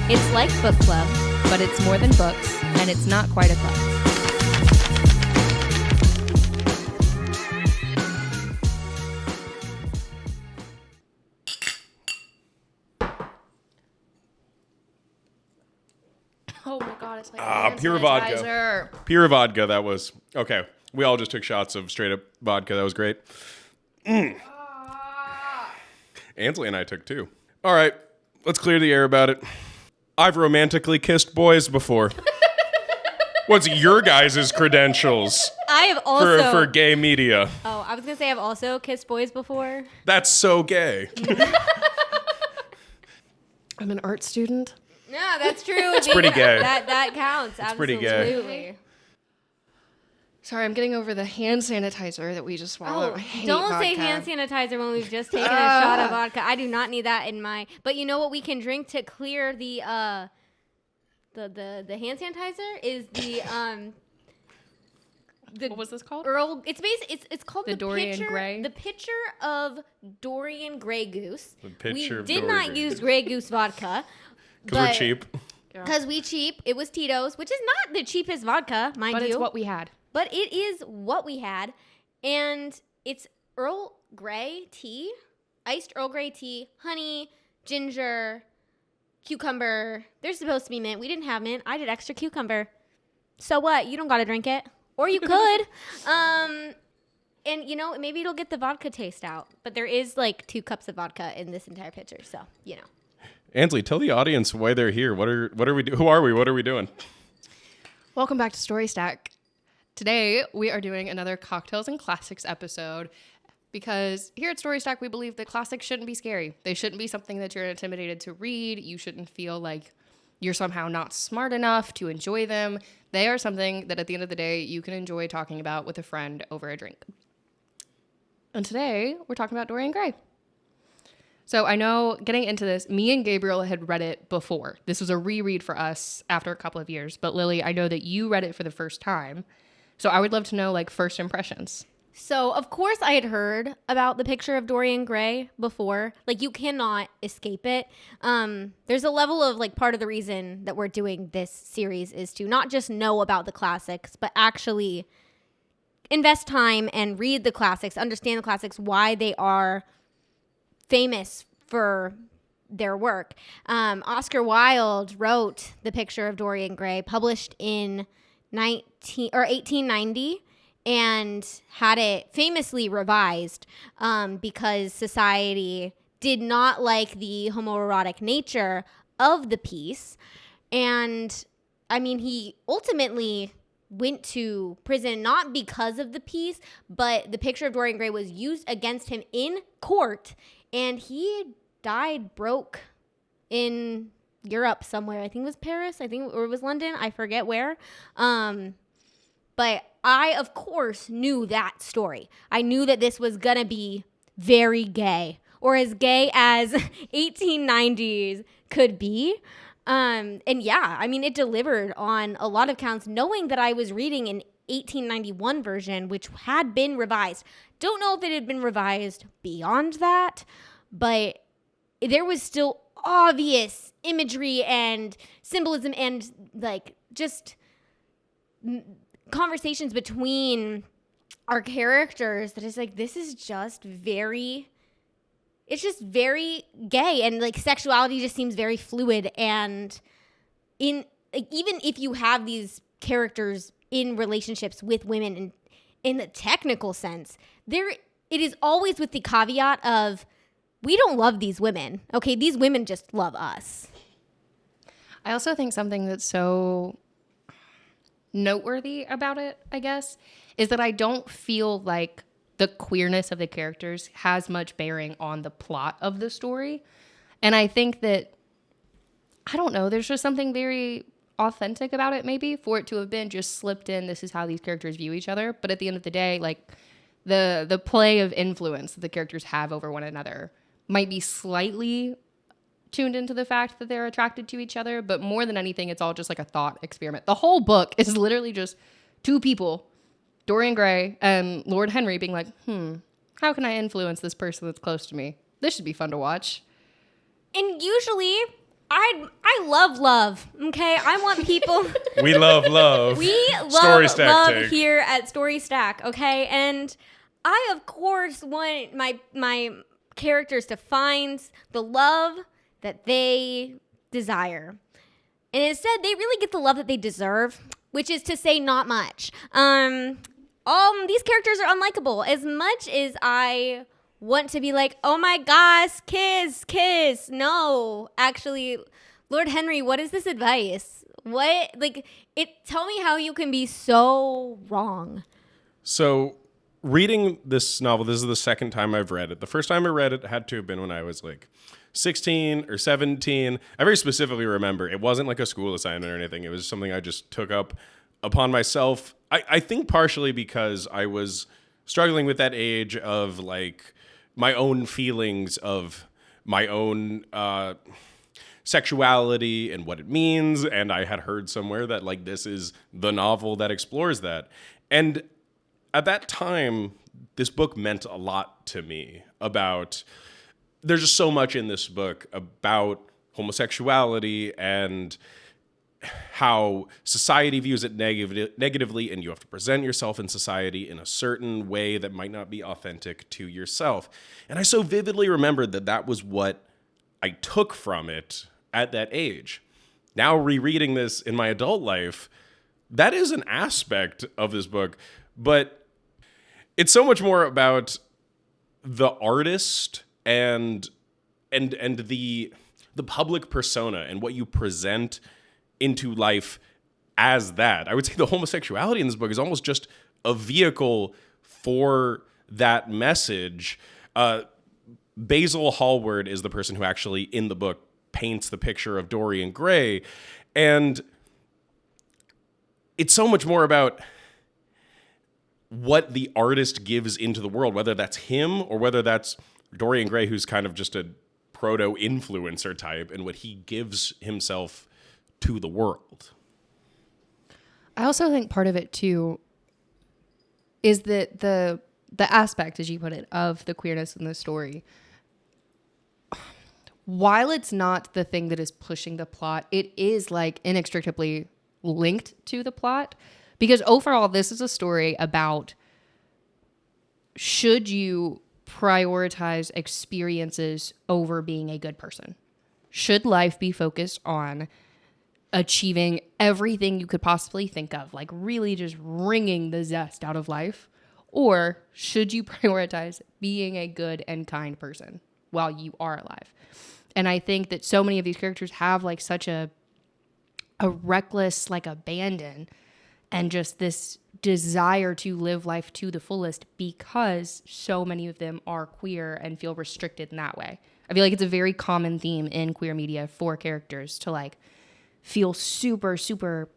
It's like book club, but it's more than books, and it's not quite a club. Oh my god, it's like pure vodka. Pure vodka, that was. Okay, we all just took shots of straight up vodka. That was great. Ansley and I took two. All right, let's clear the air about it. I've romantically kissed boys before. What's your guys' credentials I have also... for gay media? Oh, I was going to say I've also kissed boys before. That's so gay. I'm an art student. No, that's true. It's pretty gay. That counts. It's pretty absolutely. gay. Sorry, I'm getting over the hand sanitizer that we just swallowed. I hate Don't vodka. say hand sanitizer when we've just taken a shot of vodka. I do not need that in my... But you know what we can drink to clear the hand sanitizer is the what was this called? It's called the Dorian picture, Gray. The Picture of Dorian Gray Goose. The Picture of We did Dorian not Gray. use Grey Goose vodka. Because we're cheap. Because we cheap. It was Tito's, which is not the cheapest vodka, mind you. But it's what we had. But it is what we had. And it's Earl Grey tea, iced Earl Grey tea, honey, ginger, cucumber. There's supposed to be mint. We didn't have mint. I did extra cucumber. So what? You don't got to drink it. Or you could. And, you know, maybe it'll get the vodka taste out. But there is like 2 cups of vodka in this entire pitcher. So, you know. Ansley, tell the audience why they're here. What are we doing? Who are we? What are we doing? Welcome back to Story Stack. Today, we are doing another Cocktails and Classics episode because here at Story Stack, we believe that classics shouldn't be scary. They shouldn't be something that you're intimidated to read. You shouldn't feel like you're somehow not smart enough to enjoy them. They are something that at the end of the day, you can enjoy talking about with a friend over a drink. And today, we're talking about Dorian Gray. So I know getting into this, me and Gabriel had read it before. This was a reread for us after a couple of years. But Lily, I know that you read it for the first time. So I would love to know, like, first impressions. So, of course, I had heard about the Picture of Dorian Gray before. Like, you cannot escape it. There's a level of, like, part of the reason that we're doing this series is to not just know about the classics, but actually invest time and read the classics, understand the classics, why they are famous for their work. Oscar Wilde wrote The Picture of Dorian Gray, published in 1890, and had it famously revised because society did not like the homoerotic nature of the piece. And I mean, he ultimately went to prison not because of the piece, but The Picture of Dorian Gray was used against him in court, and he died broke in Europe somewhere. I think it was Paris, or it was London. I forget where. But I, of course, knew that story. I knew that this was going to be very gay, or as gay as 1890s could be. And yeah, I mean, it delivered on a lot of counts, knowing that I was reading an 1891 version, which had been revised. Don't know if it had been revised beyond that, but there was still obvious imagery and symbolism and like just conversations between our characters that is like, this is just very, it's just very gay, and like sexuality just seems very fluid. And in like, even if you have these characters in relationships with women and in the technical sense, it is always with the caveat of, we don't love these women. Okay, these women just love us. I also think something that's so noteworthy about it, I guess, is that I don't feel like the queerness of the characters has much bearing on the plot of the story. And I think that, I don't know, there's just something very authentic about it, maybe, for it to have been just slipped in, this is how these characters view each other. But at the end of the day, like, the play of influence that the characters have over one another might be slightly tuned into the fact that they're attracted to each other, but more than anything, it's all just like a thought experiment. The whole book is literally just 2 people, Dorian Gray and Lord Henry, being like, how can I influence this person that's close to me? This should be fun to watch. And usually, I love love. Okay, I want people. We love love. We Story love Stack love take. here at Story Stack. Okay, and I of course want my characters to find the love that they desire, and instead they really get the love that they deserve, which is to say, not much. These characters are unlikable. As much as I want to be like, oh my gosh, kiss. No, actually, Lord Henry, what is this advice? Tell me how you can be so wrong. So, reading this novel, this is the second time I've read it. The first time I read it had to have been when I was like 16 or 17. I very specifically remember it wasn't like a school assignment or anything. It was something I just took up upon myself. I think partially because I was struggling with that age of like my own feelings of my own sexuality and what it means. And I had heard somewhere that like this is the novel that explores that. And at that time, this book meant a lot to me there's just so much in this book about homosexuality and how society views it negatively, and you have to present yourself in society in a certain way that might not be authentic to yourself. And I so vividly remembered that was what I took from it at that age. Now rereading this in my adult life, that is an aspect of this book, but it's so much more about the artist and the public persona and what you present into life as that. I would say the homosexuality in this book is almost just a vehicle for that message. Basil Hallward is the person who actually in the book paints the picture of Dorian Gray, and it's so much more about what the artist gives into the world, whether that's him or whether that's Dorian Gray, who's kind of just a proto-influencer type, and what he gives himself to the world. I also think part of it too is that the aspect, as you put it, of the queerness in the story, while it's not the thing that is pushing the plot, it is like inextricably linked to the plot, because overall this is a story about, should you prioritize experiences over being a good person? Should life be focused on achieving everything you could possibly think of, like really just wringing the zest out of life? Or should you prioritize being a good and kind person while you are alive? And I think that so many of these characters have like such a reckless like abandon and just this desire to live life to the fullest, because so many of them are queer and feel restricted in that way. I feel like it's a very common theme in queer media for characters to like feel super, super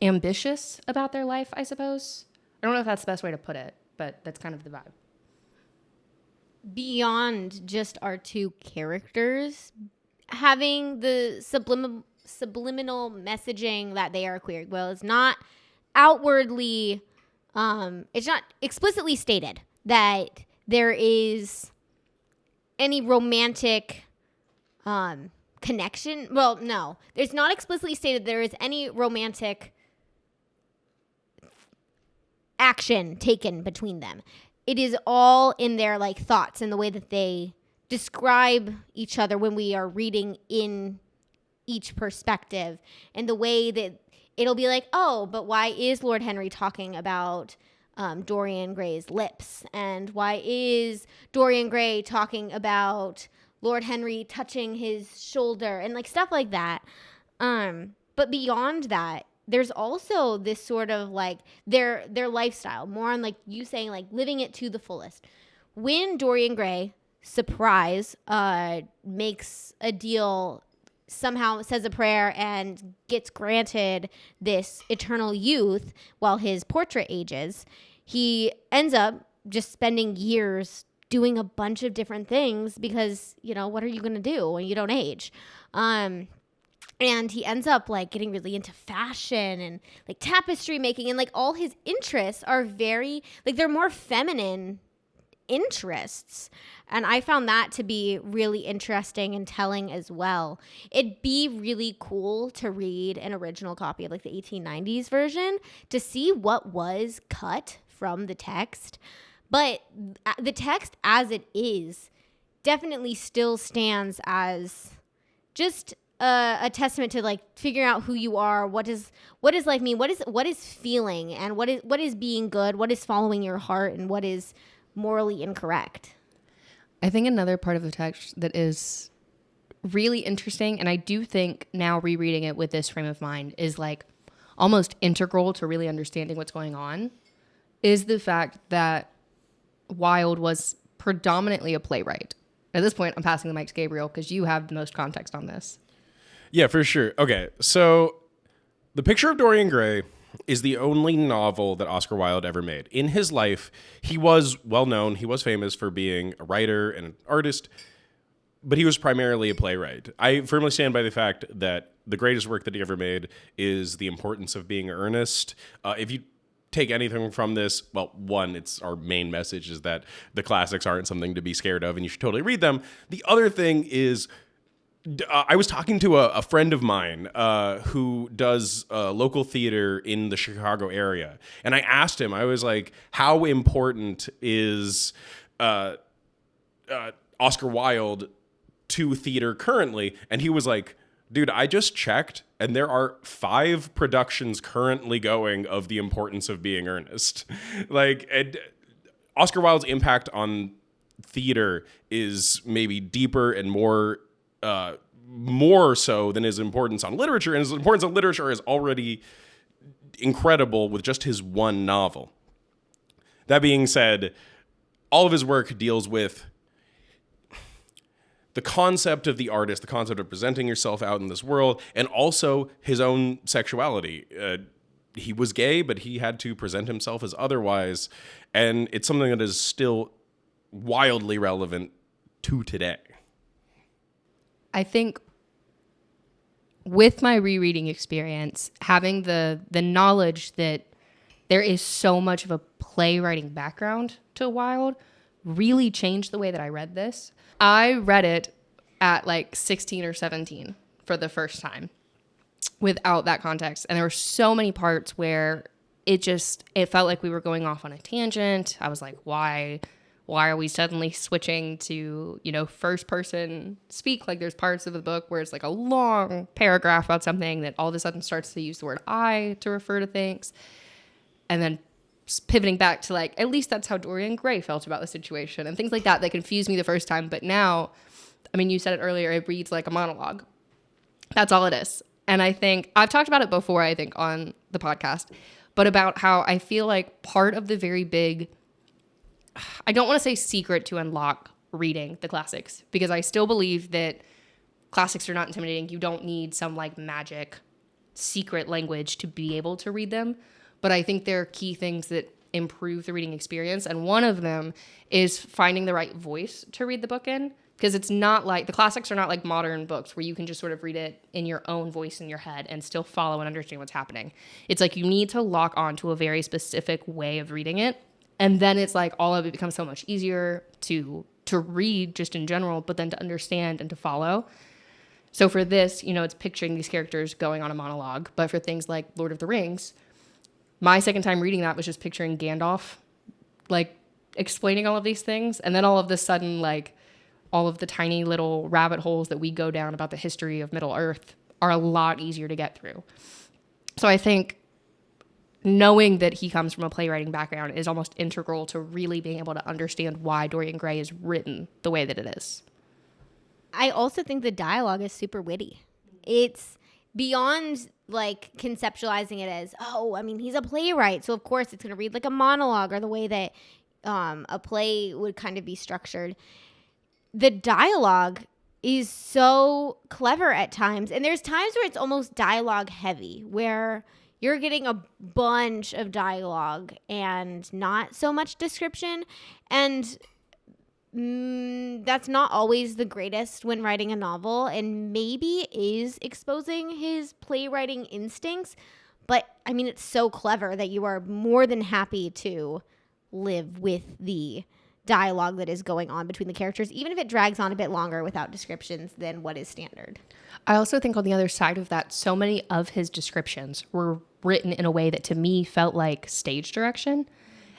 ambitious about their life, I suppose. I don't know if that's the best way to put it, but that's kind of the vibe. Beyond just our two characters having the subliminal messaging that they are queer. Well, it's not outwardly, it's not explicitly stated that there is any romantic connection. Well, no, there's not explicitly stated there is any romantic action taken between them. It is all in their like thoughts and the way that they describe each other when we are reading in each perspective, and the way that it'll be like, oh, but why is Lord Henry talking about Dorian Gray's lips? And why is Dorian Gray talking about Lord Henry touching his shoulder and like stuff like that? But beyond that, there's also this sort of like their lifestyle, more on like you saying like living it to the fullest. When Dorian Gray, surprise, makes a deal, somehow says a prayer and gets granted this eternal youth while his portrait ages, he ends up just spending years doing a bunch of different things because, you know, what are you going to do when you don't age? And he ends up like getting really into fashion and like tapestry making, and like all his interests are very like they're more feminine interests. And I found that to be really interesting and telling as well. It'd be really cool to read an original copy of like the 1890s version to see what was cut from the text. But the text as it is definitely still stands as just a testament to like figuring out who you are, what does life mean, what is feeling, and what is being good, what is following your heart, and what is morally incorrect. I think another part of the text that is really interesting, and I do think now rereading it with this frame of mind is like almost integral to really understanding what's going on, is the fact that Wilde was predominantly a playwright. At this point, I'm passing the mic to Gabriel because you have the most context on this. Yeah, for sure. Okay, so The Picture of Dorian Gray is the only novel that Oscar Wilde ever made. In his life, he was well known. He was famous for being a writer and an artist, but he was primarily a playwright. I firmly stand by the fact that the greatest work that he ever made is The Importance of Being Earnest. If you take anything from this, well, one, it's our main message is that the classics aren't something to be scared of and you should totally read them. The other thing is, I was talking to a friend of mine who does local theater in the Chicago area. And I asked him, I was like, how important is Oscar Wilde to theater currently? And he was like, dude, I just checked, and there are 5 productions currently going of The Importance of Being Earnest. Oscar Wilde's impact on theater is maybe deeper and more so than his importance on literature, and his importance on literature is already incredible with just his one novel. That being said, all of his work deals with the concept of the artist, the concept of presenting yourself out in this world, and also his own sexuality. He was gay, but he had to present himself as otherwise, and it's something that is still wildly relevant to today. I think with my rereading experience, having the knowledge that there is so much of a playwriting background to Wilde really changed the way that I read this. I read it at like 16 or 17 for the first time without that context. And there were so many parts where it felt like we were going off on a tangent. I was like, why are we suddenly switching to, first person speak? Like there's parts of the book where it's like a long paragraph about something that all of a sudden starts to use the word I to refer to things. And then pivoting back to like, at least that's how Dorian Gray felt about the situation and things like that confused me the first time. But now, you said it earlier, it reads like a monologue. That's all it is. And I think I've talked about it before, on the podcast, but about how I feel like part of the very big, I don't want to say secret to unlock reading the classics, because I still believe that classics are not intimidating. You don't need some like magic secret language to be able to read them. But I think there are key things that improve the reading experience. And one of them is finding the right voice to read the book in. Because it's not like, the classics are not like modern books where you can just sort of read it in your own voice in your head and still follow and understand what's happening. It's like you need to lock on to a very specific way of reading it. And then it's like all of it becomes so much easier to read just in general, but then to understand and to follow. So for this, it's picturing these characters going on a monologue. But for things like Lord of the Rings, my second time reading that was just picturing Gandalf, like, explaining all of these things. And then all of a sudden, like, all of the tiny little rabbit holes that we go down about the history of Middle Earth are a lot easier to get through. So I think knowing that he comes from a playwriting background is almost integral to really being able to understand why Dorian Gray is written the way that it is. I also think the dialogue is super witty. It's beyond like conceptualizing it as, he's a playwright, so of course it's going to read like a monologue or the way that a play would kind of be structured. The dialogue is so clever at times, and there's times where it's almost dialogue heavy, where you're getting a bunch of dialogue and not so much description, and that's not always the greatest when writing a novel, and maybe is exposing his playwriting instincts. But it's so clever that you are more than happy to live with the dialogue that is going on between the characters, even if it drags on a bit longer without descriptions than what is standard. I also think on the other side of that, so many of his descriptions were written in a way that to me felt like stage direction.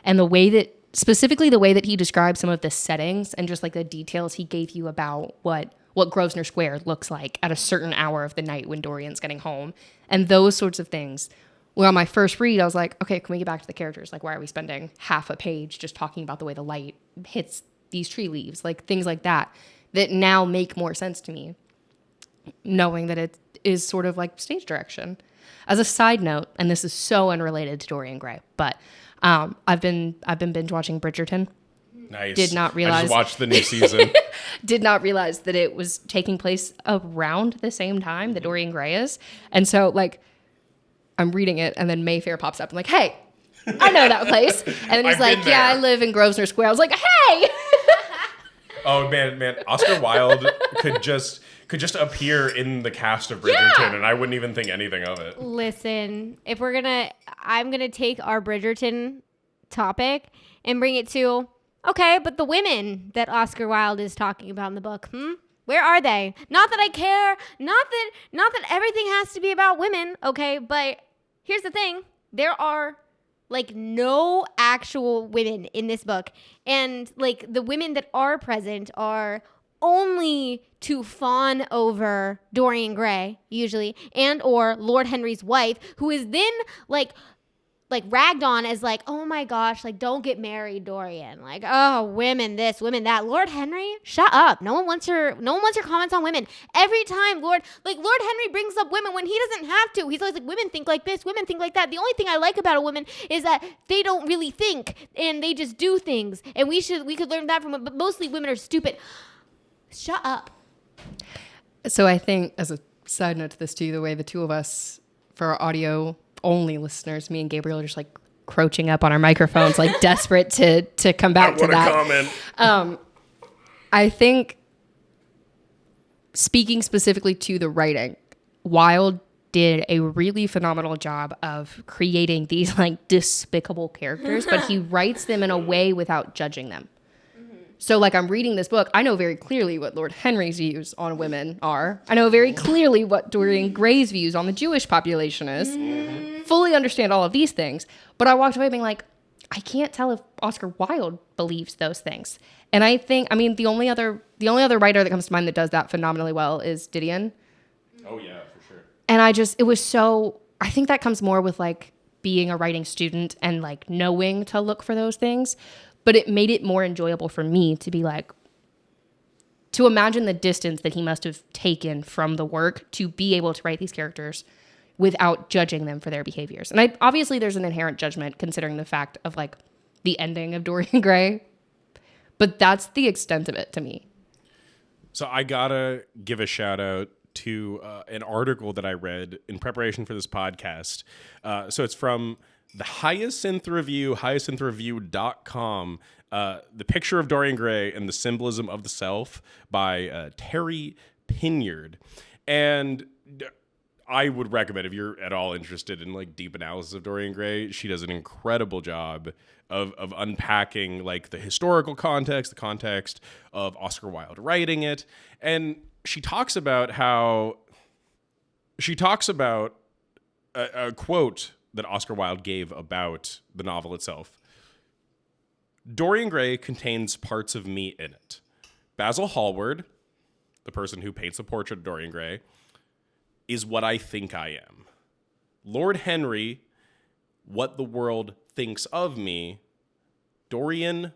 And the way that, specifically the way that he described some of the settings and just like the details he gave you about what Grosvenor Square looks like at a certain hour of the night when Dorian's getting home. And those sorts of things. Well, on my first read, I was like, okay, can we get back to the characters? Like, why are we spending half a page just talking about the way the light hits these tree leaves? Like, things like that now make more sense to me, knowing that it is sort of like stage direction. As a side note, and this is so unrelated to Dorian Gray, but I've been binge watching Bridgerton. Nice. Did not realize. I just watched the new season. Did not realize that it was taking place around the same time that Dorian Gray is. And so, like, I'm reading it, and then Mayfair pops up. I'm like, hey, I know that place. And then he's like, yeah, I live in Grosvenor Square. I was like, hey! Oh, man. Oscar Wilde could just appear in the cast of Bridgerton, and I wouldn't even think anything of it. Listen, if I'm going to take our Bridgerton topic and bring it to, okay, but the women that Oscar Wilde is talking about in the book, where are they? Not that I care, not that everything has to be about women, okay, but here's the thing. There are like no actual women in this book, and like the women that are present are only to fawn over Dorian Gray usually, and or Lord Henry's wife, who is then like ragged on as like, oh my gosh, like don't get married, Dorian. Like, oh, women this, women that. Lord Henry, shut up. No one wants your comments on women. Every time Lord Henry brings up women when he doesn't have to. He's always like, women think like this, women think like that. The only thing I like about a woman is that they don't really think and they just do things. And we could learn that from them, but mostly women are stupid. Shut up. So I think, as a side note to this too, the way the two of us, for our audio only listeners, me and Gabriel are just like crouching up on our microphones, like desperate to come back to that. Comment. I think, speaking specifically to the writing, Wilde did a really phenomenal job of creating these like despicable characters, but he writes them in a way without judging them. So, like, I'm reading this book. I know very clearly what Lord Henry's views on women are. I know very clearly what Dorian Gray's views on the Jewish population is. Fully understand all of these things. But I walked away being like, I can't tell if Oscar Wilde believes those things. And I think, I mean, the only other writer that comes to mind that does that phenomenally well is Didion. Oh, yeah, for sure. And I think that comes more with, like, being a writing student and, like, knowing to look for those things. But it made it more enjoyable for me to be like, to imagine the distance that he must have taken from the work to be able to write these characters without judging them for their behaviors. And obviously there's an inherent judgment considering the fact of like the ending of Dorian Gray, but that's the extent of it to me. So I gotta give a shout out to an article that I read in preparation for this podcast. So it's from the Hyacinth Review, hyacinthreview.com, The Picture of Dorian Gray and the Symbolism of the Self by Terry Pinyard. And I would recommend, if you're at all interested in like deep analysis of Dorian Gray, she does an incredible job of unpacking like the historical context, the context of Oscar Wilde writing it. And she talks about a quote that Oscar Wilde gave about the novel itself. Dorian Gray contains parts of me in it. Basil Hallward, the person who paints the portrait of Dorian Gray, is what I think I am. Lord Henry, what the world thinks of me. Dorian,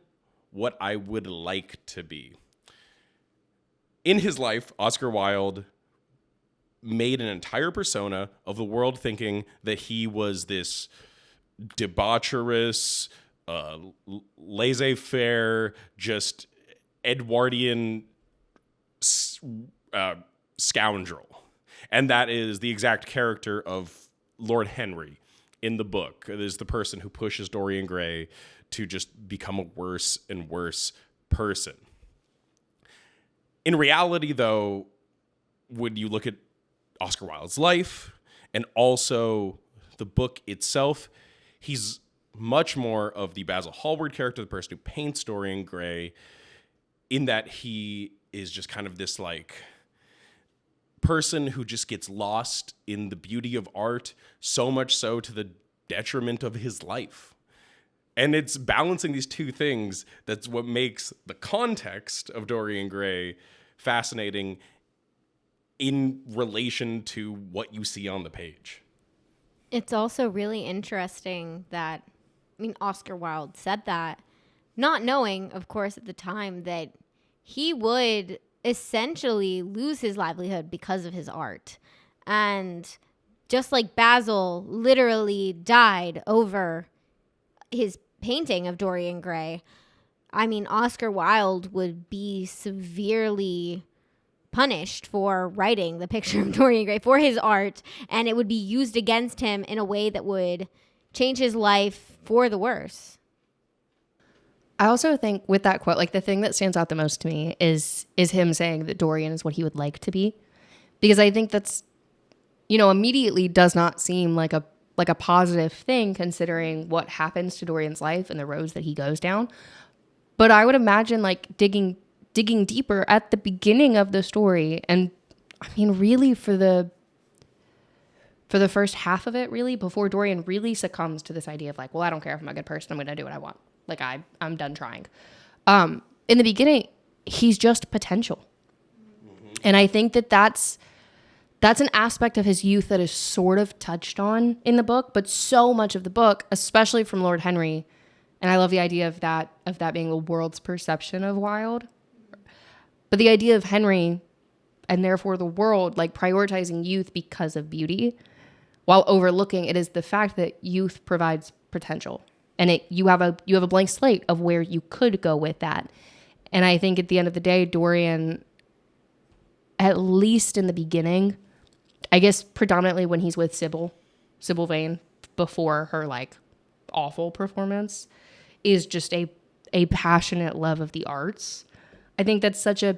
what I would like to be. In his life, Oscar Wilde made an entire persona of the world thinking that he was this debaucherous, laissez-faire, just Edwardian scoundrel. And that is the exact character of Lord Henry in the book. It is the person who pushes Dorian Gray to just become a worse and worse person. In reality, though, when you look at Oscar Wilde's life and also the book itself, he's much more of the Basil Hallward character, the person who paints Dorian Gray, in that he is just kind of this like person who just gets lost in the beauty of art, so much so to the detriment of his life. And it's balancing these two things that's what makes the context of Dorian Gray fascinating in relation to what you see on the page. It's also really interesting that, I mean, Oscar Wilde said that, not knowing, of course, at the time that he would essentially lose his livelihood because of his art. And just like Basil literally died over his painting of Dorian Gray, I mean, Oscar Wilde would be severely punished for writing the Picture of Dorian Gray, for his art, and it would be used against him in a way that would change his life for the worse. I also think with that quote, like the thing that stands out the most to me is him saying that Dorian is what he would like to be, because I think that's, you know, immediately does not seem like a positive thing considering what happens to Dorian's life and the roads that he goes down. But I would imagine like digging deeper at the beginning of the story, and I mean really for the first half of it, really, before Dorian really succumbs to this idea of like, well, I don't care if I'm a good person, I'm gonna do what I want. Like I'm done trying. In the beginning, he's just potential. Mm-hmm. And I think that's an aspect of his youth that is sort of touched on in the book, but so much of the book, especially from Lord Henry, and I love the idea of that being the world's perception of Wilde. But the idea of Henry, and therefore the world, like prioritizing youth because of beauty, while overlooking it is the fact that youth provides potential. And you have a blank slate of where you could go with that. And I think at the end of the day, Dorian, at least in the beginning, I guess predominantly when he's with Sybil Vane before her like awful performance, is just a passionate love of the arts. I think that's such a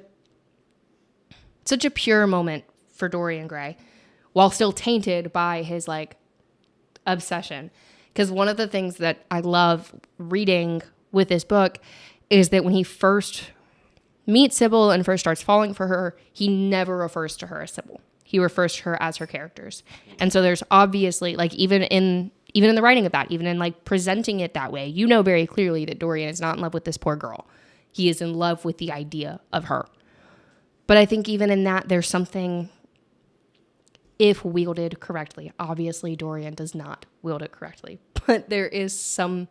pure moment for Dorian Gray, while still tainted by his like obsession. Because one of the things that I love reading with this book is that when he first meets Sybil and first starts falling for her, he never refers to her as Sybil. He refers to her as her characters. And so there's obviously, like, even in the writing of that, even in like presenting it that way, you know very clearly that Dorian is not in love with this poor girl. He is in love with the idea of her. But I think even in that, there's something, if wielded correctly. Obviously, Dorian does not wield it correctly, but there is some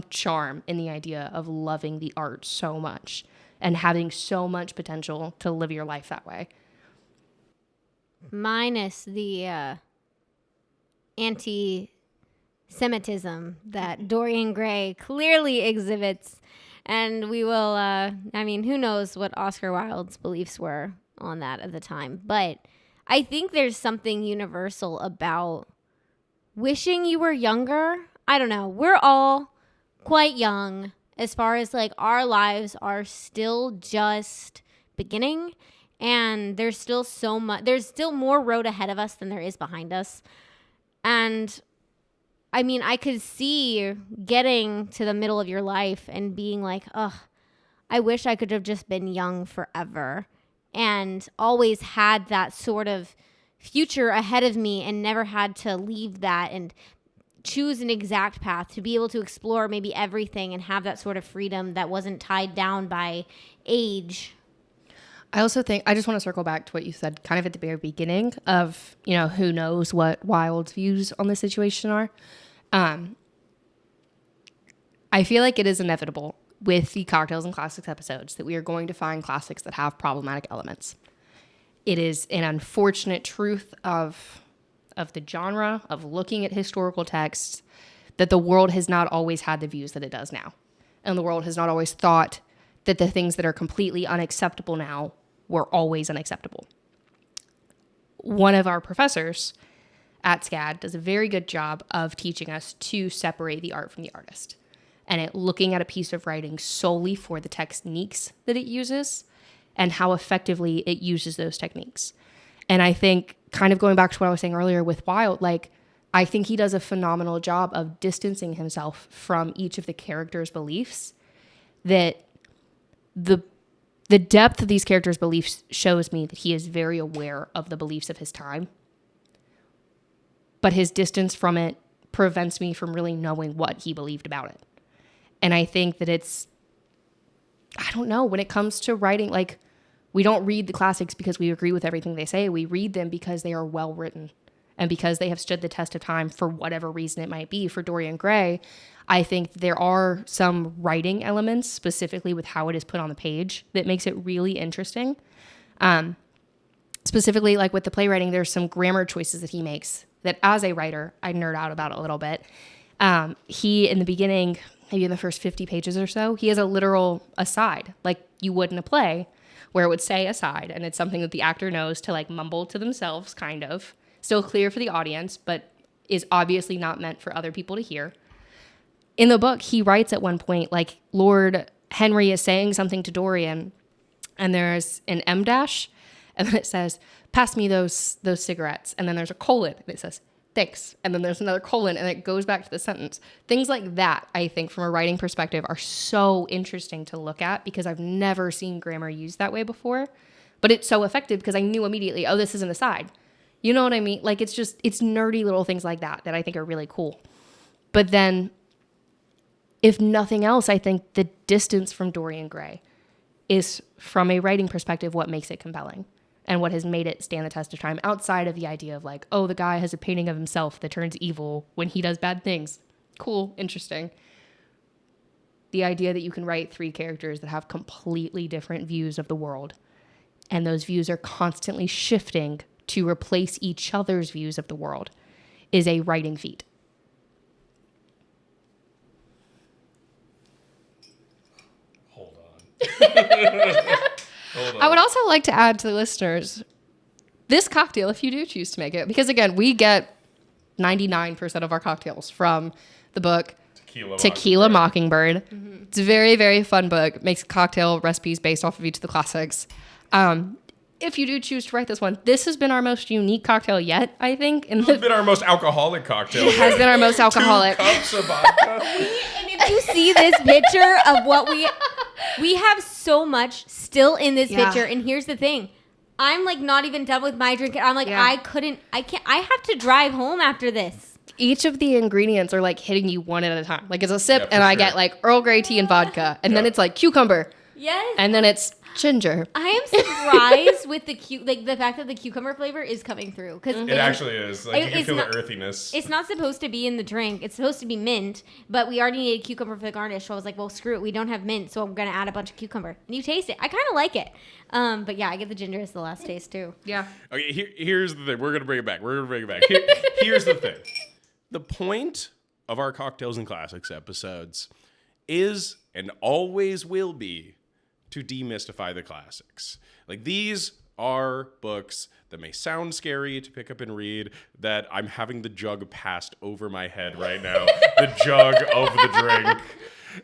charm in the idea of loving the art so much and having so much potential to live your life that way. Minus the anti-Semitism that Dorian Gray clearly exhibits. And we will, I mean, who knows what Oscar Wilde's beliefs were on that at the time. But I think there's something universal about wishing you were younger. I don't know. We're all quite young as far as like our lives are still just beginning. And there's still there's still more road ahead of us than there is behind us. And I mean, I could see getting to the middle of your life and being like, ugh, I wish I could have just been young forever and always had that sort of future ahead of me and never had to leave that and choose an exact path to be able to explore maybe everything and have that sort of freedom that wasn't tied down by age. I also think, I just want to circle back to what you said kind of at the very beginning of, you know, who knows what Wilde's views on the situation are. I feel like it is inevitable with the Cocktails and Classics episodes that we are going to find classics that have problematic elements. It is an unfortunate truth of the genre, of looking at historical texts, that the world has not always had the views that it does now. And the world has not always thought that the things that are completely unacceptable now were always unacceptable. One of our professors at SCAD does a very good job of teaching us to separate the art from the artist, and looking at a piece of writing solely for the techniques that it uses and how effectively it uses those techniques. And I think, kind of going back to what I was saying earlier with Wilde, like, I think he does a phenomenal job of distancing himself from each of the characters' beliefs. That the depth of these characters' beliefs shows me that he is very aware of the beliefs of his time. But his distance from it prevents me from really knowing what he believed about it. And I think that I don't know, when it comes to writing, like, we don't read the classics because we agree with everything they say. We read them because they are well written and because they have stood the test of time for whatever reason it might be. For Dorian Gray, I think there are some writing elements, specifically with how it is put on the page, that makes it really interesting. Specifically, like with the playwriting, there's some grammar choices that he makes that as a writer, I nerd out about a little bit. He, in the beginning, maybe in the first 50 pages or so, he has a literal aside, like you would in a play, where it would say aside, and it's something that the actor knows to like mumble to themselves, kind of. Still clear for the audience, but is obviously not meant for other people to hear. In the book, he writes at one point, like, Lord Henry is saying something to Dorian, and there's an M dash, and then it says, pass me those cigarettes. And then there's a colon, and it says, thanks. And then there's another colon, and it goes back to the sentence. Things like that, I think, from a writing perspective, are so interesting to look at because I've never seen grammar used that way before. But it's so effective because I knew immediately, oh, this is an aside. You know what I mean? Like, it's nerdy little things like that I think are really cool. But then, if nothing else, I think the distance from Dorian Gray is, from a writing perspective, what makes it compelling and what has made it stand the test of time, outside of the idea of like, oh, the guy has a painting of himself that turns evil when he does bad things. Cool, interesting. The idea that you can write three characters that have completely different views of the world, and those views are constantly shifting to replace each other's views of the world, is a writing feat. Hold on. I would also like to add to the listeners, this cocktail, if you do choose to make it, because again, we get 99% of our cocktails from the book Tequila Mockingbird. Mm-hmm. It's a very, very fun book. It makes cocktail recipes based off of each of the classics. If you do choose to write this one, this has been our most unique cocktail yet, I think. This has been our most alcoholic cocktail. It has been our most alcoholic. 2 cups of vodka. And if you see this picture of what we have so much still in this picture. And here's the thing. I'm like not even done with my drink. I'm like, I have to drive home after this. Each of the ingredients are like hitting you one at a time. Like it's a sip and I get like Earl Grey tea and vodka. And then it's like cucumber. Yes. And then it's ginger. I am surprised with the fact that the cucumber flavor is coming through, because it actually is. Like you can feel the earthiness. It's not supposed to be in the drink. It's supposed to be mint, but we already needed cucumber for the garnish. So I was like, well, screw it. We don't have mint, so I'm gonna add a bunch of cucumber. And you taste it. I kind of like it. But yeah, I get the ginger as the last taste too. Yeah. Okay. Here's the thing. We're gonna bring it back. Here's the thing. The point of our Cocktails and Classics episodes is and always will be to demystify the classics. Like, these are books that may sound scary to pick up and read, that I'm having the jug passed over my head right now. The jug of the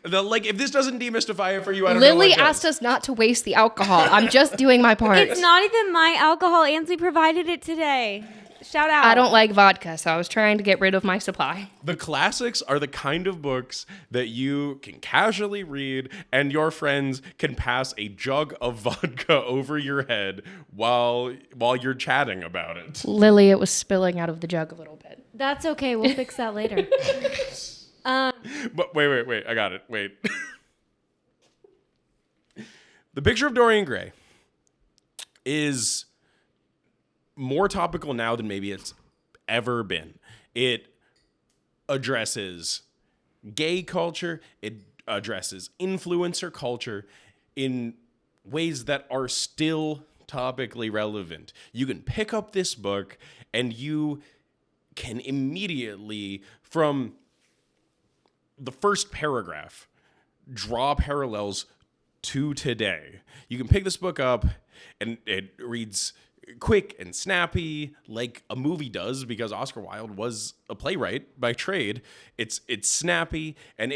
drink. If this doesn't demystify it for you, I don't know Lily what does. asked us not to waste the alcohol. I'm just doing my part. It's not even my alcohol. Ansley provided it today. Shout out. I don't like vodka, so I was trying to get rid of my supply. The classics are the kind of books that you can casually read and your friends can pass a jug of vodka over your head while you're chatting about it. Lily, it was spilling out of the jug a little bit. That's okay. We'll fix that later. But wait. I got it. Wait. The Picture of Dorian Gray is more topical now than maybe it's ever been. It addresses gay culture. It addresses influencer culture in ways that are still topically relevant. You can pick up this book and you can immediately, from the first paragraph, draw parallels to today. You can pick this book up and it reads quick and snappy like a movie does, because Oscar Wilde was a playwright by trade. It's snappy, and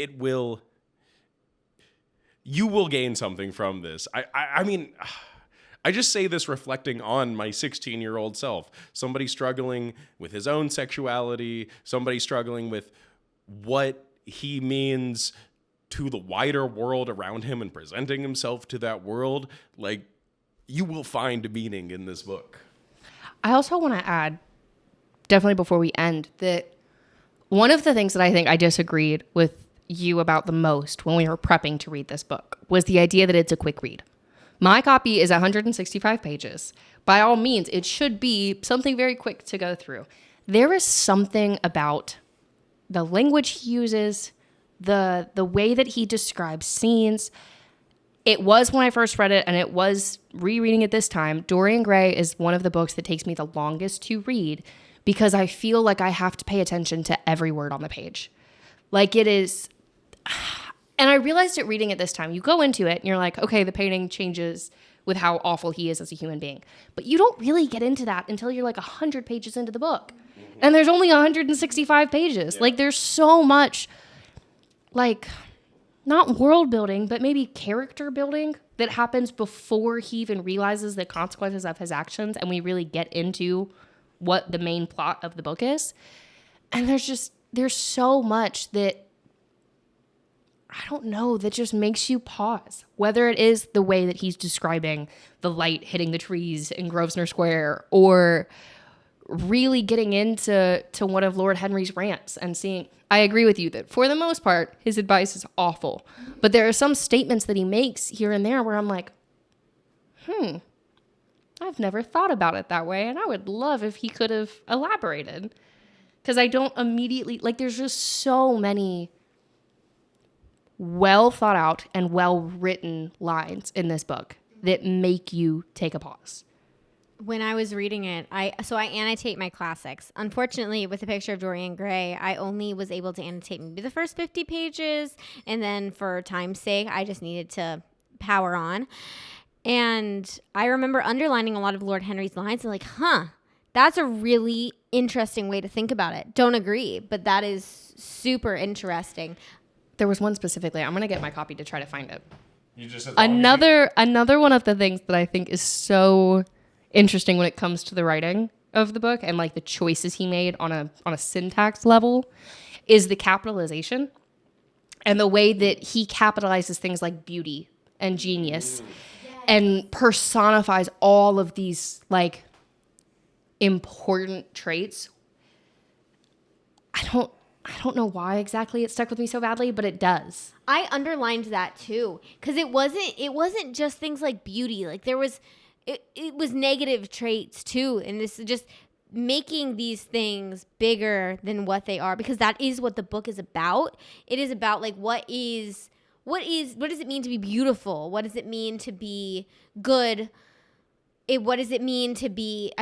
you will gain something from this. I mean, I just say this reflecting on my 16-year-old self. Somebody struggling with his own sexuality, somebody struggling with what he means to the wider world around him and presenting himself to that world. Like, you will find meaning in this book. I also want to add, definitely before we end, that one of the things that I think I disagreed with you about the most when we were prepping to read this book was the idea that it's a quick read. My copy is 165 pages. By all means, it should be something very quick to go through. There is something about the language he uses, the way that he describes scenes. It was when I first read it, and it was rereading it this time. Dorian Gray is one of the books that takes me the longest to read because I feel like I have to pay attention to every word on the page. Like it is... And I realized it reading it this time. You go into it and you're like, okay, the painting changes with how awful he is as a human being. But you don't really get into that until you're like 100 pages into the book. And there's only 165 pages. Yeah. Like there's so much, like, not world building, but maybe character building that happens before he even realizes the consequences of his actions. And we really get into what the main plot of the book is. And there's so much that, I don't know, that just makes you pause. Whether it is the way that he's describing the light hitting the trees in Grosvenor Square, or really getting into one of Lord Henry's rants and seeing, I agree with you that for the most part, his advice is awful. But there are some statements that he makes here and there where I'm like, I've never thought about it that way. And I would love if he could have elaborated. Because I don't immediately, like, there's just so many well thought out and well written lines in this book that make you take a pause. When I was reading it, I annotate my classics. Unfortunately, with the Picture of Dorian Gray, I only was able to annotate maybe the first 50 pages, and then for time's sake, I just needed to power on. And I remember underlining a lot of Lord Henry's lines and like, that's a really interesting way to think about it. Don't agree, but that is super interesting. There was one specifically. I'm going to get my copy to try to find it. You just said another one of the things that I think is so interesting when it comes to the writing of the book and like the choices he made on a syntax level is the capitalization and the way that he capitalizes things like beauty and genius and personifies all of these like important traits. I don't know why exactly it stuck with me so badly, but it does. I underlined that too, because it wasn't just things like beauty. Like there was, it was negative traits too, and this is just making these things bigger than what they are, because that is what the book is about. It is about like what does it mean to be beautiful? What does it mean to be good? What does it mean to be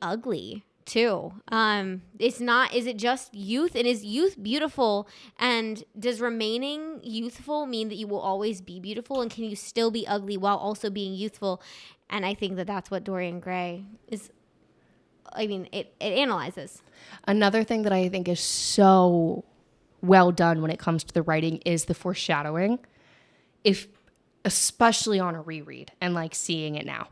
ugly? Too. Is it just youth? And is youth beautiful? And does remaining youthful mean that you will always be beautiful? And can you still be ugly while also being youthful? And I think that that's what Dorian Gray is. I mean, it analyzes. Another thing that I think is so well done when it comes to the writing is the foreshadowing, especially on a reread and like seeing it now.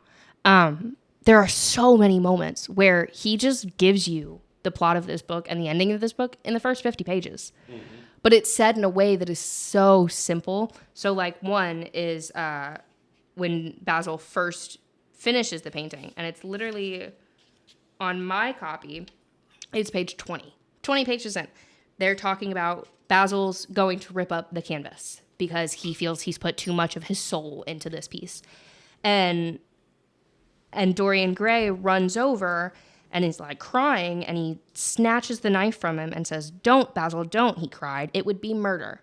There are so many moments where he just gives you the plot of this book and the ending of this book in the first 50 pages. Mm-hmm. But it's said in a way that is so simple. So like one is when Basil first finishes the painting, and it's literally on my copy, it's page 20. 20 pages in. They're talking about Basil's going to rip up the canvas because he feels he's put too much of his soul into this piece. And Dorian Gray runs over and is like crying, and he snatches the knife from him and says, "Don't, Basil, don't," he cried. "It would be murder."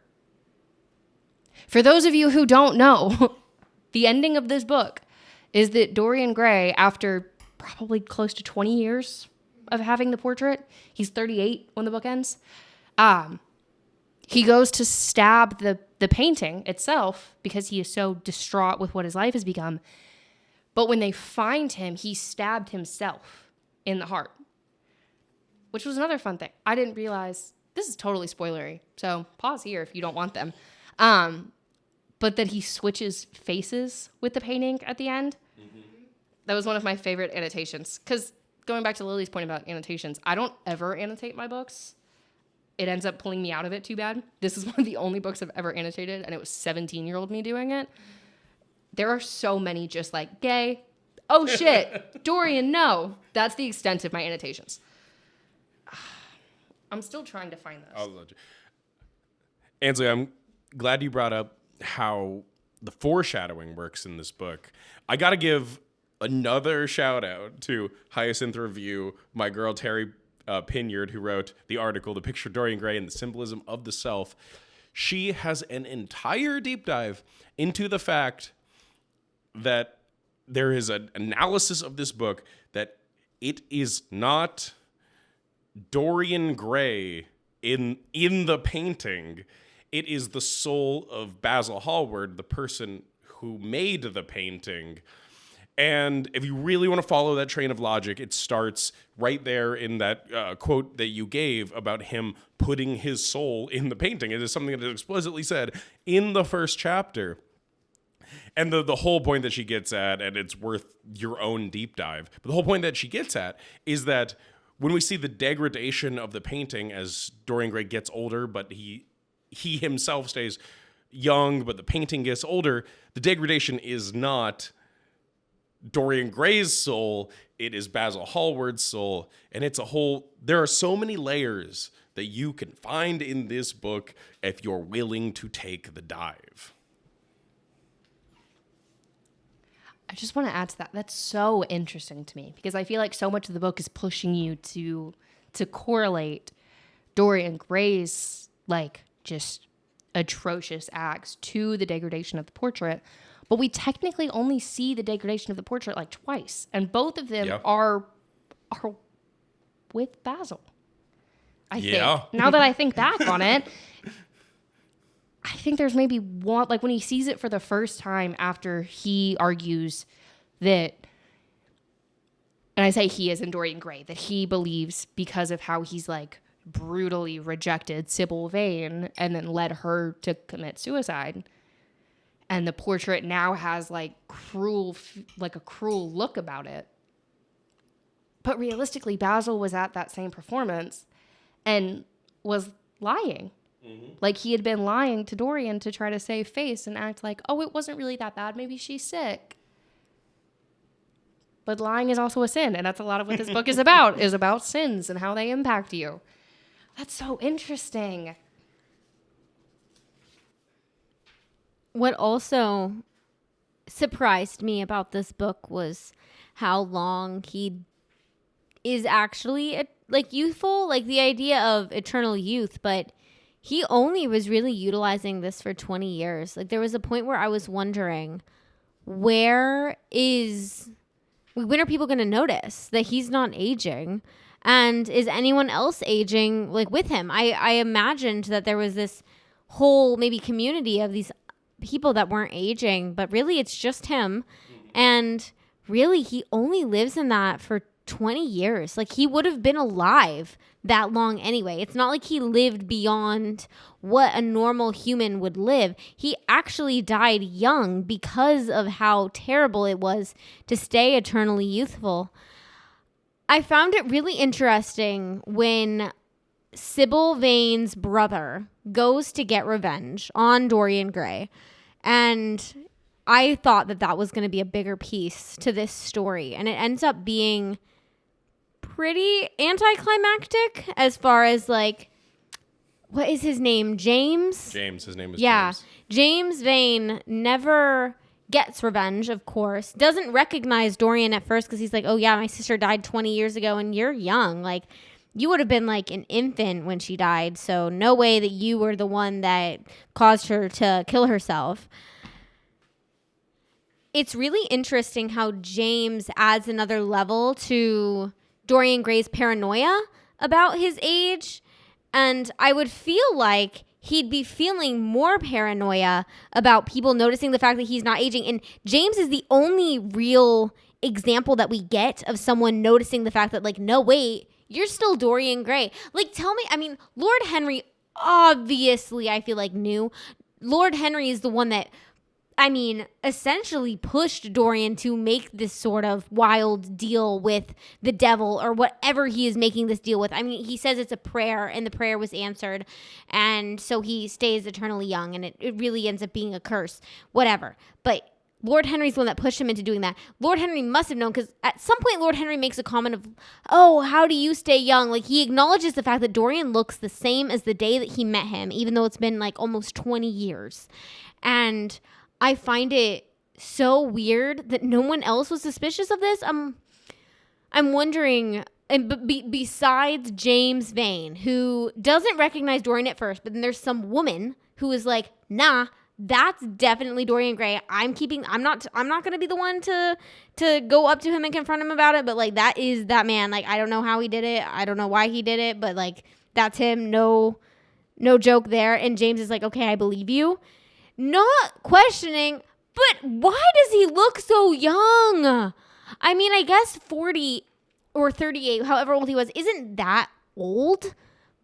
For those of you who don't know, the ending of this book is that Dorian Gray, after probably close to 20 years of having the portrait, he's 38 when the book ends, he goes to stab the painting itself because he is so distraught with what his life has become. But when they find him, he stabbed himself in the heart, which was another fun thing. I didn't realize, this is totally spoilery, so pause here if you don't want them. But that he switches faces with the painting at the end. Mm-hmm. That was one of my favorite annotations. Because going back to Lily's point about annotations, I don't ever annotate my books. It ends up pulling me out of it too bad. This is one of the only books I've ever annotated, and it was 17-year-old me doing it. There are so many just like, gay, oh shit, Dorian, no. That's the extent of my annotations. I'm still trying to find this. Ansley, I'm glad you brought up how the foreshadowing works in this book. I got to give another shout out to Hyacinth Review, my girl Terry Pinyard, who wrote the article, The Picture of Dorian Gray and the Symbolism of the Self. She has an entire deep dive into the fact that there is an analysis of this book that it is not Dorian Gray in the painting. It is the soul of Basil Hallward, the person who made the painting. And if you really want to follow that train of logic, it starts right there in that quote that you gave about him putting his soul in the painting. It is something that is explicitly said in the first chapter. And the whole point that she gets at, and it's worth your own deep dive, but the whole point that she gets at is that when we see the degradation of the painting as Dorian Gray gets older, but he himself stays young, but the painting gets older, the degradation is not Dorian Gray's soul, it is Basil Hallward's soul, and there are so many layers that you can find in this book if you're willing to take the dive. I just want to add to that. That's so interesting to me because I feel like so much of the book is pushing you to correlate Dorian Gray's like just atrocious acts to the degradation of the portrait. But we technically only see the degradation of the portrait like twice. And both of them are with Basil. I think. Now that I think back on it, I think there's maybe one, like when he sees it for the first time after he argues that, and I say he as in Dorian Gray, that he believes because of how he's like brutally rejected Sybil Vane and then led her to commit suicide. And the portrait now has like a cruel look about it. But realistically, Basil was at that same performance and was lying. Mm-hmm. Like he had been lying to Dorian to try to save face and act like, oh, it wasn't really that bad. Maybe she's sick. But lying is also a sin. And that's a lot of what this book is about sins and how they impact you. That's so interesting. What also surprised me about this book was how long he is actually like youthful, like the idea of eternal youth, but he only was really utilizing this for 20 years. Like there was a point where I was wondering, when are people going to notice that he's not aging? And is anyone else aging like with him? I imagined that there was this whole maybe community of these people that weren't aging, but really it's just him. And really he only lives in that for 20 years. Like he would have been alive that long anyway. It's not like he lived beyond what a normal human would live. He actually died young because of how terrible it was to stay eternally youthful. I found it really interesting when Sybil Vane's brother goes to get revenge on Dorian Gray. And I thought that was going to be a bigger piece to this story. And it ends up being pretty anticlimactic as far as like, what is his name? James? James. His name is James. James Vane never gets revenge, of course. Doesn't recognize Dorian at first because he's like, oh yeah, my sister died 20 years ago and you're young. Like you would have been like an infant when she died. So no way that you were the one that caused her to kill herself. It's really interesting how James adds another level to Dorian Gray's paranoia about his age. And I would feel like he'd be feeling more paranoia about people noticing the fact that he's not aging. And James is the only real example that we get of someone noticing the fact that like, no, wait, you're still Dorian Gray. Like, tell me, I mean, Lord Henry obviously I feel like knew. Lord Henry is the one that essentially pushed Dorian to make this sort of wild deal with the devil or whatever he is making this deal with. I mean, he says it's a prayer and the prayer was answered. And so he stays eternally young and it really ends up being a curse, whatever. But Lord Henry's the one that pushed him into doing that. Lord Henry must have known because at some point Lord Henry makes a comment of, oh, how do you stay young? Like he acknowledges the fact that Dorian looks the same as the day that he met him, even though it's been like almost 20 years. And I find it so weird that no one else was suspicious of this. I'm wondering, and besides James Vane, who doesn't recognize Dorian at first, but then there's some woman who is like, nah, that's definitely Dorian Gray. I'm not going to be the one to go up to him and confront him about it, but like that is that man. Like I don't know how he did it. I don't know why he did it, but like that's him. No joke there. And James is like, okay, I believe you. Not questioning, but why does he look so young? I mean, I guess 40 or 38, however old he was, isn't that old,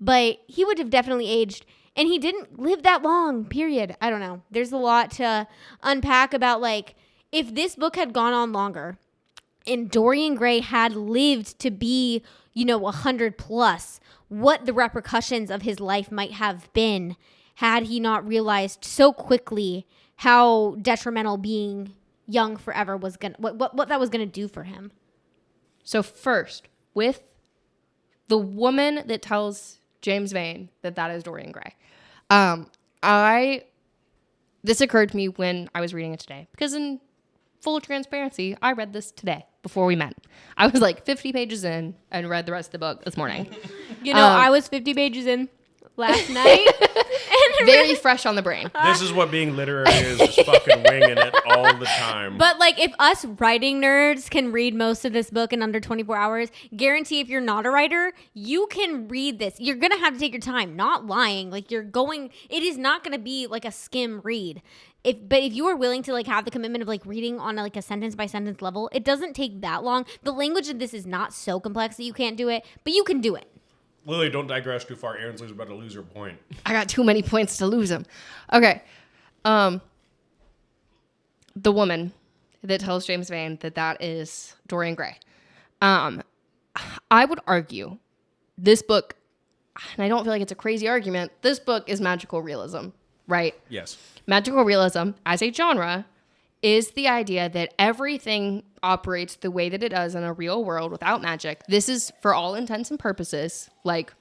but he would have definitely aged. And he didn't live that long, period. I don't know. There's a lot to unpack about, like, if this book had gone on longer and Dorian Gray had lived to be, 100 plus, what the repercussions of his life might have been had he not realized so quickly how detrimental being young forever was going to, what that was going to do for him. So first, with the woman that tells James Vane that is Dorian Gray. This occurred to me when I was reading it today, because in full transparency, I read this today before we met. I was like 50 pages in and read the rest of the book this morning. I was 50 pages in last night. And very fresh on the brain. This is what being literary is just fucking winging it all the time. But like if us writing nerds can read most of this book in under 24 hours, guarantee if you're not a writer, you can read this. You're going to have to take your time, not lying. Like it is not going to be like a skim read. But if you are willing to like have the commitment of like reading on like a sentence by sentence level, it doesn't take that long. The language of this is not so complex that you can't do it, but you can do it. Lily, don't digress too far. Ansley's about to lose her point. I got too many points to lose them. Okay. The woman that tells James Vane that is Dorian Gray. I would argue this book, and I don't feel like it's a crazy argument, this book is magical realism, right? Yes. Magical realism as a genre is the idea that everything operates the way that it does in a real world without magic. This is, for all intents and purposes, like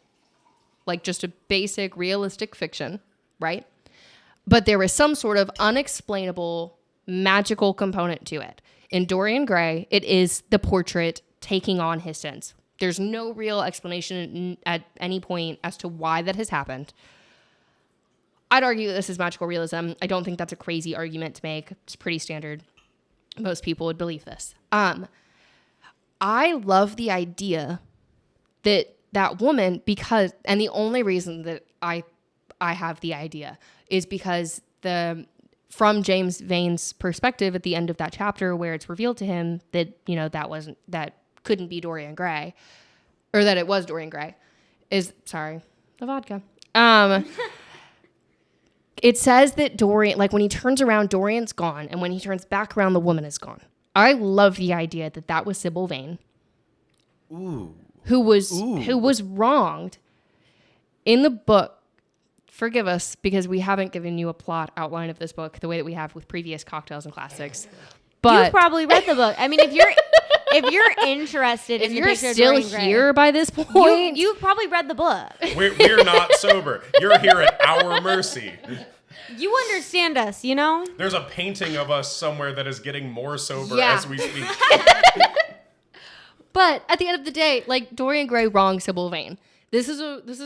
just a basic realistic fiction, right? But there is some sort of unexplainable magical component to it. In Dorian Gray, it is the portrait taking on his sins. There's no real explanation at any point as to why that has happened. I'd argue that this is magical realism. I don't think that's a crazy argument to make. It's pretty standard. Most people would believe this. I love the idea that woman, because, and the only reason that I have the idea is because from James Vane's perspective at the end of that chapter where it's revealed to him that, that couldn't be Dorian Gray, or that it was Dorian Gray, the vodka. It says that Dorian, like when he turns around, Dorian's gone. And when he turns back around, the woman is gone. I love the idea that was Sybil Vane. Ooh. Who was wronged in the book. Forgive us because we haven't given you a plot outline of this book the way that we have with previous cocktails and classics. But you've probably read the book. I mean, if you're interested in the Picture of Dorian Gray, here by this point, you've probably read the book. We're not sober. You're here at our mercy. You understand us, you know? There's a painting of us somewhere that is getting more sober Yeah. as we speak. But at the end of the day, like Dorian Gray wronged Sybil Vane. This is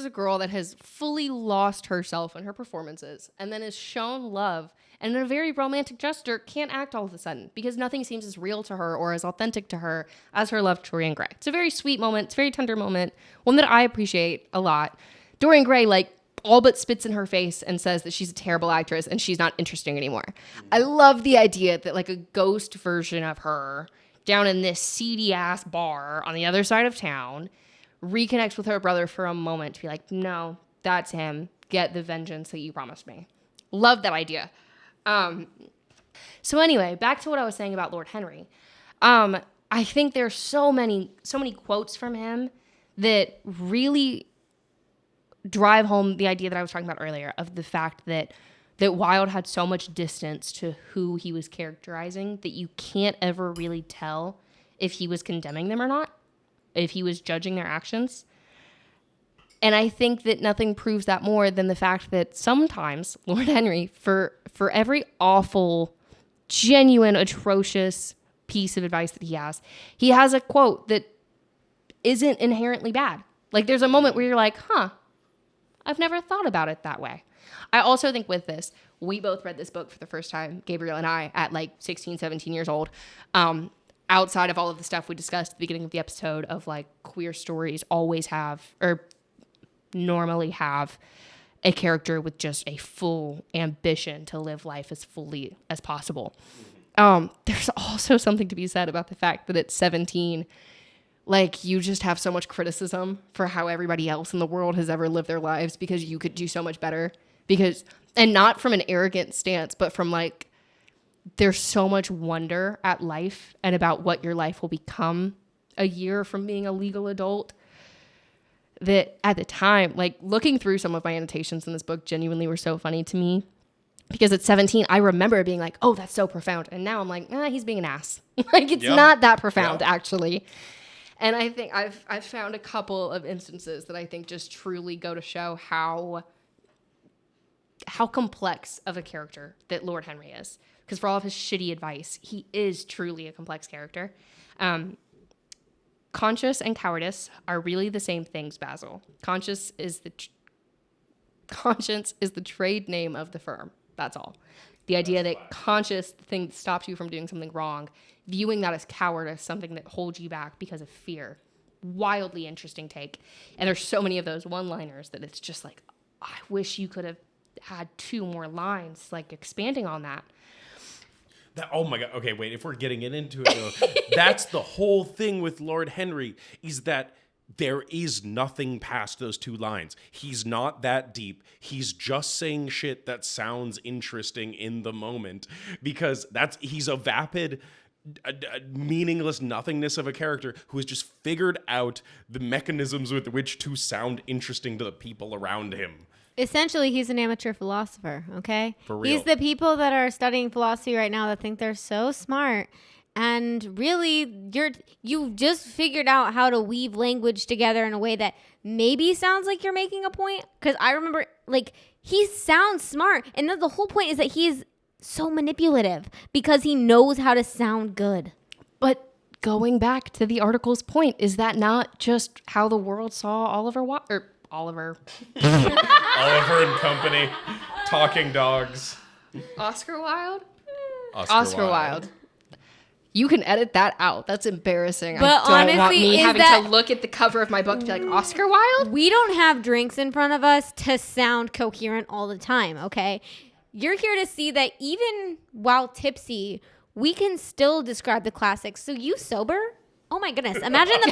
a girl that has fully lost herself in her performances and then is shown love. And in a very romantic gesture, can't act all of a sudden because nothing seems as real to her or as authentic to her as her love to Dorian Gray. It's a very sweet moment. It's a very tender moment. One that I appreciate a lot. Dorian Gray, like, all but spits in her face and says that she's a terrible actress and she's not interesting anymore. I love the idea that, like, a ghost version of her down in this seedy-ass bar on the other side of town reconnects with her brother for a moment to be like, no, that's him. Get the vengeance that you promised me. Love that idea. So anyway, back to what I was saying about Lord Henry. I think there's so many quotes from him that really drive home the idea that I was talking about earlier of the fact that Wilde had so much distance to who he was characterizing that you can't ever really tell if he was condemning them or not, if he was judging their actions. And I think that nothing proves that more than the fact that sometimes Lord Henry, for every awful, genuine, atrocious piece of advice that he has a quote that isn't inherently bad. Like there's a moment where you're like, I've never thought about it that way. I also think with this, we both read this book for the first time, Gabriel and I, at like 16, 17 years old. Outside of all of the stuff we discussed at the beginning of the episode of like queer stories always have, or normally have, a character with just a full ambition to live life as fully as possible. There's also something to be said about the fact that at 17, like you just have so much criticism for how everybody else in the world has ever lived their lives because you could do so much better. And not from an arrogant stance, but from like, there's so much wonder at life and about what your life will become a year from being a legal adult that at the time, like looking through some of my annotations in this book genuinely were so funny to me. Because at 17, I remember being like, oh, that's so profound. And now I'm like, he's being an ass. Like, it's not that profound, actually. And I think I've found a couple of instances that I think just truly go to show how complex of a character that Lord Henry is. Because for all of his shitty advice, he is truly a complex character. Conscience and cowardice are really the same things, Basil. Conscience is the trade name of the firm. That's all. The idea that conscious, the thing that stops you from doing something wrong, viewing that as cowardice, something that holds you back because of fear. Wildly interesting take. And there's so many of those one-liners that it's just like, I wish you could have had 2 more lines, like expanding on that. Oh my God. Okay, wait. If we're getting into it, though, that's the whole thing with Lord Henry, is that there is nothing past those 2 lines. He's not that deep. He's just saying shit that sounds interesting in the moment because he's a vapid, meaningless nothingness of a character who has just figured out the mechanisms with which to sound interesting to the people around him. Essentially, he's an amateur philosopher, okay? For real. He's the people that are studying philosophy right now that think they're so smart. And really, you just figured out how to weave language together in a way that maybe sounds like you're making a point. Because I remember, like, he sounds smart. And the whole point is that he's so manipulative because he knows how to sound good. But going back to the article's point, is that not just how the world saw Oliver Oliver and Company, Talking Dogs. Oscar Wilde? Oscar Wilde. You can edit that out. That's embarrassing. But I don't honestly, want me having to look at the cover of my book to be like, Oscar Wilde? We don't have drinks in front of us to sound coherent all the time, okay? You're here to see that even while tipsy, we can still describe the classics. So you sober? Oh my goodness. Imagine the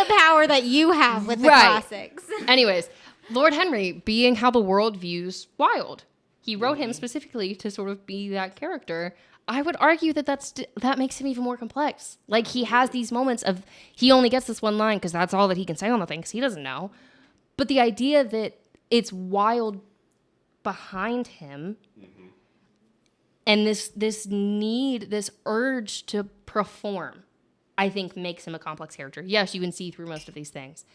power that you have with the classics. Anyways, Lord Henry being how the world views Wilde. He wrote him specifically to sort of be that character. I would argue that makes him even more complex. Like he has these moments of he only gets this one line because that's all that he can say on the thing because he doesn't know. But the idea that it's Wilde behind him and this need, this urge to perform, I think makes him a complex character. Yes, you can see through most of these things.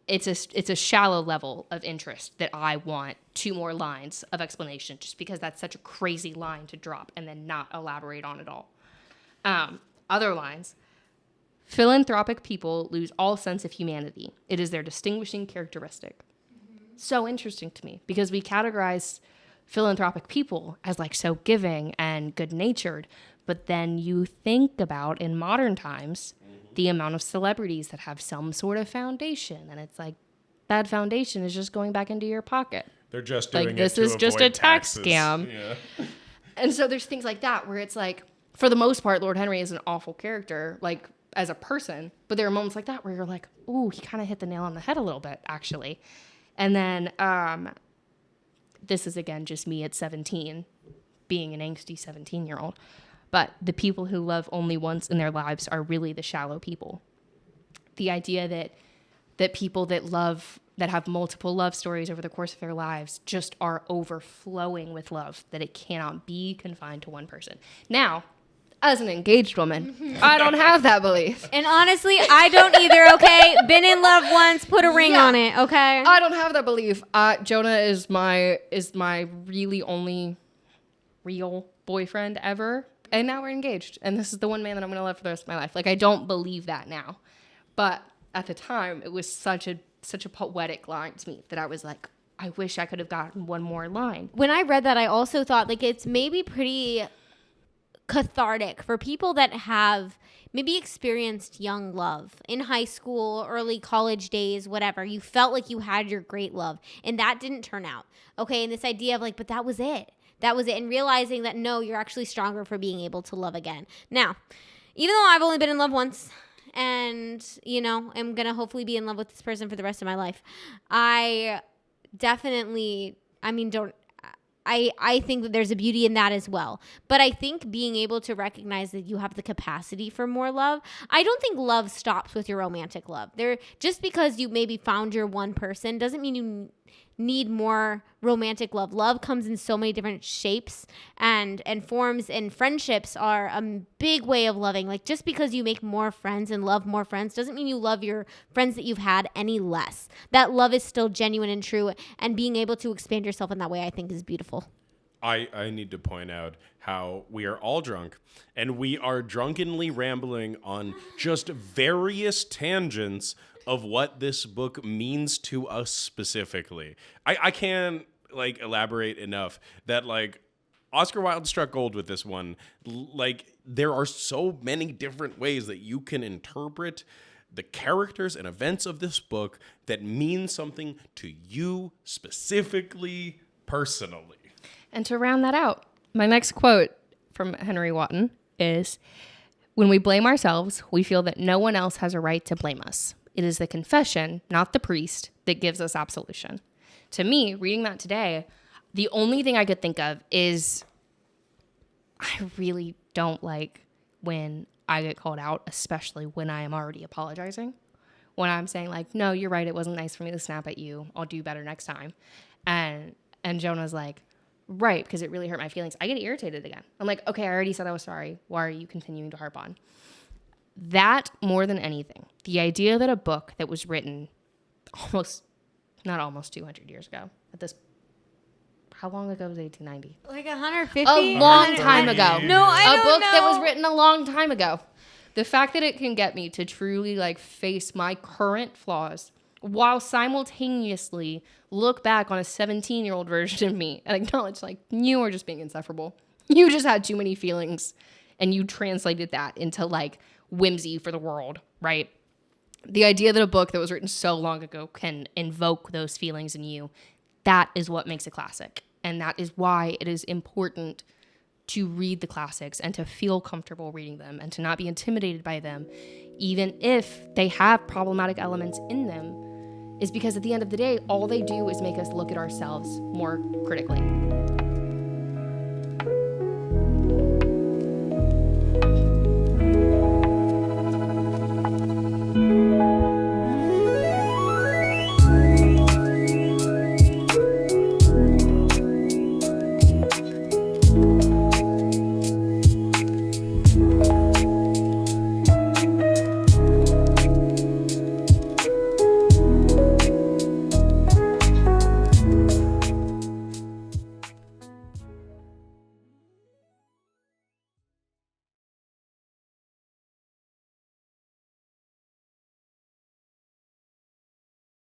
It's a shallow level of interest that I want 2 more lines of explanation just because that's such a crazy line to drop and then not elaborate on at all. Other lines. Philanthropic people lose all sense of humanity. It is their distinguishing characteristic. So interesting to me because we categorize philanthropic people as like so giving and good-natured, but then you think about in modern times the amount of celebrities that have some sort of foundation, and it's like that foundation is just going back into your pocket. They're just doing like this is just a tax scam. Yeah. And so there's things like that where it's like, for the most part, Lord Henry is an awful character, like as a person, but there are moments like that where you're like, ooh, he kind of hit the nail on the head a little bit, actually. And then this is again just me at 17. being an angsty 17-year-old. But the people who love only once in their lives are really the shallow people. The idea that people that have multiple love stories over the course of their lives just are overflowing with love, that it cannot be confined to one person. Now, as an engaged woman, I don't have that belief. And honestly, I don't either, okay? Been in love once, put a ring on it, okay? I don't have that belief. Jonah is my really only real boyfriend ever. And now we're engaged. And this is the one man that I'm going to love for the rest of my life. Like, I don't believe that now. But at the time, it was such a poetic line to me that I was like, I wish I could have gotten one more line. When I read that, I also thought, like, it's maybe pretty cathartic for people that have maybe experienced young love in high school, early college days, whatever. You felt like you had your great love, and that didn't turn out. Okay, and this idea of like, but that was it. That was it. And realizing that, no, you're actually stronger for being able to love again. Now, even though I've only been in love once, and, you know, I'm going to hopefully be in love with this person for the rest of my life, I definitely, I think that there's a beauty in that as well. But I think being able to recognize that you have the capacity for more love, I don't think love stops with your romantic love. Just because you maybe found your one person doesn't mean you need more romantic love. Love comes in so many different shapes and forms, and friendships are a big way of loving. Like, just because you make more friends and love more friends doesn't mean you love your friends that you've had any less. That love is still genuine and true, and being able to expand yourself in that way, I think, is beautiful. I need to point out how we are all drunk, and we are drunkenly rambling on just various tangents of what this book means to us specifically. I can't like elaborate enough that like Oscar Wilde struck gold with this one. Like, there are so many different ways that you can interpret the characters and events of this book that mean something to you specifically, personally. And to round that out, my next quote from Henry Wotton is, "When we blame ourselves, we feel that no one else has a right to blame us. It is the confession, not the priest, that gives us absolution." To me, reading that today, the only thing I could think of is I really don't like when I get called out, especially when I am already apologizing. When I'm saying like, no, you're right, it wasn't nice for me to snap at you. I'll do better next time. And Jonah's like, right, because it really hurt my feelings. I get irritated again. I'm like, okay, I already said I was sorry. Why are you continuing to harp on? That, more than anything, the idea that a book that was written not almost 200 years ago, how long ago was 1890? Like 150? A long time ago. No, I don't know. A book that was written a long time ago. The fact that it can get me to truly like face my current flaws while simultaneously look back on a 17-year-old version of me and acknowledge like, you were just being insufferable. You just had too many feelings and you translated that into like whimsy for the world, right? The idea that a book that was written so long ago can invoke those feelings in you, that is what makes a classic. And that is why it is important to read the classics and to feel comfortable reading them and to not be intimidated by them, even if they have problematic elements in them, is because at the end of the day, all they do is make us look at ourselves more critically.